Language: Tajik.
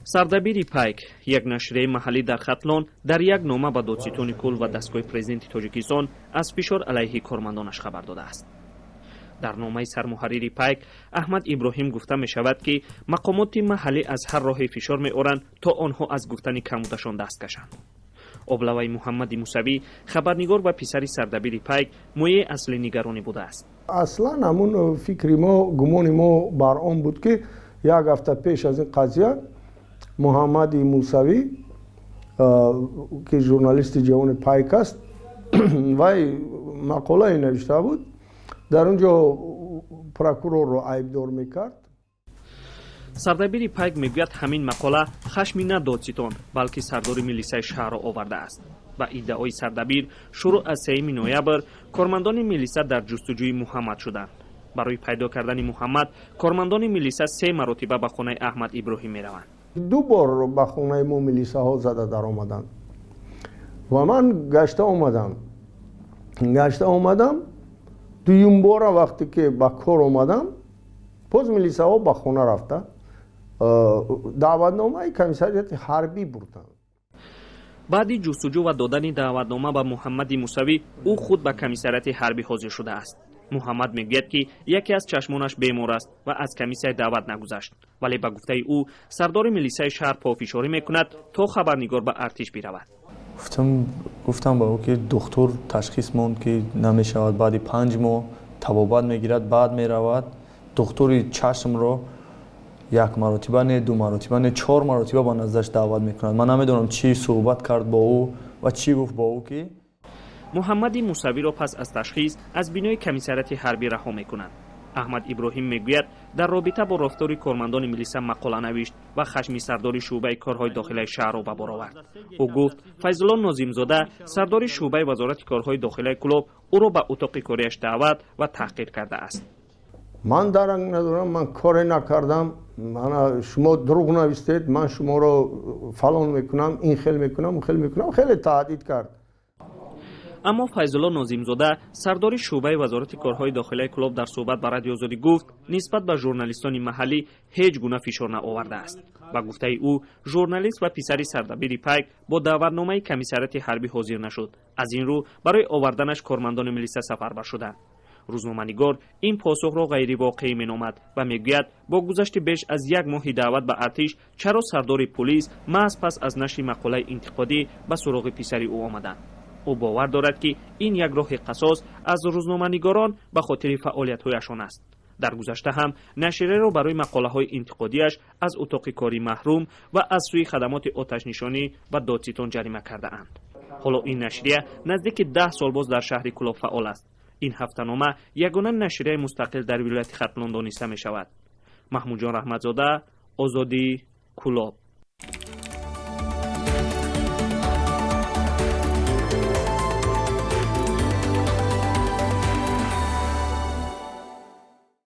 сардабири Пайк, як нашрияи маҳаллӣ дар Хатлон, дар як нома ба додситони кул ва дастгоҳи президенти Тоҷикистон аз фишор алайҳи кормандонаш хабар додааст. дар номаи сармуҳаррири Пайк Аҳмад Иброҳим гуфта мешавад, ки мақомоти маҳаллӣ аз ҳар роҳе фишор меоранд, то онҳо аз гуфтани камудашон даст кашанд. облаваи муҳаммади мусавӣ, хабарнигор ва писари сардабири Пайк, мояи асли нигаронӣ будааст. аслан ҳамун фикри мо, гумони мо бар он буд, ки як ҳафта пеш аз ин қазия муҳаммади мусавӣ, ки журналисти ҷавони Пайк аст, вай мақолае навишта буд, дар он ҷо прокурорро айбдор мекард. сардабири Пайк мегӯяд ҳамин мақола хашми на додситон, балки сардори милисаи шаҳрро овардааст. ба иддаои сардабир, шурӯъ аз 3 ноябр кормандони милиса дар ҷустуҷӯи муҳаммад шуданд. барои пайдо кардани муҳаммад, кормандони милиса 3 маротиба ба хонаи Аҳмад Иброҳим мераванд. 2 бор ба хонаи мо милисаҳо зада даромаданд ва ман гашта омадам. дуюм бора вақте ки ба кор омадам, боз милисаҳо ба хона рафта даъватномаи комиссарияти ҳарбӣ бурданд. баъди ҷустуҷӯ ва додани даъватнома ба муҳаммади мусавӣ, ӯ худ ба комиссарияти ҳарбӣ ҳозир шудааст. муҳаммад мегӯяд, ки яке аз чашмонаш бемор аст ва аз комиссия даъват нагузашт, вале ба гуфтаи ӯ сардори милисаи шаҳр пофишорӣ мекунад, то хабарнигор ба артиш биравад. гуфтам ба ӯ ки духтур ташхис монд, ки намешавад, баъди 5 моҳ табобат мегирад, баъд меравад. духтури чашмро 1 маротиба не, 2 маротиба не, 4 маротиба ба назараш даъват мекунад. ман намедонам чӣ суҳбат кард бо ӯ ва чӣ гуфт бо ӯ, ки муҳаммади мусавиро пас аз ташхис аз бинои комиссарияти ҳарбӣ раҳо мекунанд. аҳмад Иброҳим мегӯяд, дар робита бо рафтори кормандони милиса мақола навишт ва хашми сардори шуъбаи корҳои дохилаи шаҳрро ба бор овард. ӯ гуфт Файзулло Нозимзода, сардори шуъбаи вазорати корҳои дохилаи Кулоб, ӯро ба утоқи корияш даъват ва таҳқир кардааст. ман дарак надорам, ман коре накардам, шумо дурӯғ навистед, ман шуморо фалон мекунам, ин хел мекунам, он хел мекунам, хеле таҳдид кард. аммо Файзулло Нозимзода, сардори шуъбаи вазорати корҳои дохилаи Кулоб, дар суҳбат ба Радио Озодӣ гуфт, нисбат ба журналистони маҳаллӣ ҳеҷ гуна фишор наовардааст. ба гуфтаи ӯ, журналист ва писари сардабири Пайк бо даъватномаи комиссарияти ҳарбӣ ҳозир нашуд. аз ин рӯ барои оварданаш кормандони милиса сафарбар шуданд. рӯзноманигор ин посухро ғайривоқеӣ меномад ва мегӯяд, бо гузашти беш аз 1 моҳи даъват ба артиш, чаро сардори пулис маҳз пас аз нашри мақолаи интиқодӣ ба суроғи писари ӯ омаданд. ӯ бовар дорад, ки ин як роҳи қасос аз рӯзноманигорон ба хотири фаъолиятҳояшон аст. дар гузашта ҳам нашрияро барои мақолаҳои интиқодиаш аз утоқи корӣ маҳрум ва аз сӯи хадамоти оташнишонӣ ба додситон ҷарима кардаанд. ҳоло ин нашрия наздики 10 сол боз дар шаҳри Кулоб фаъол аст. ин ҳафтанома ягона нашрияи мустақил дар вилояти Хатлон дониста мешавад. маҳмудҷон раҳматзода, Озодӣ, Кулоб.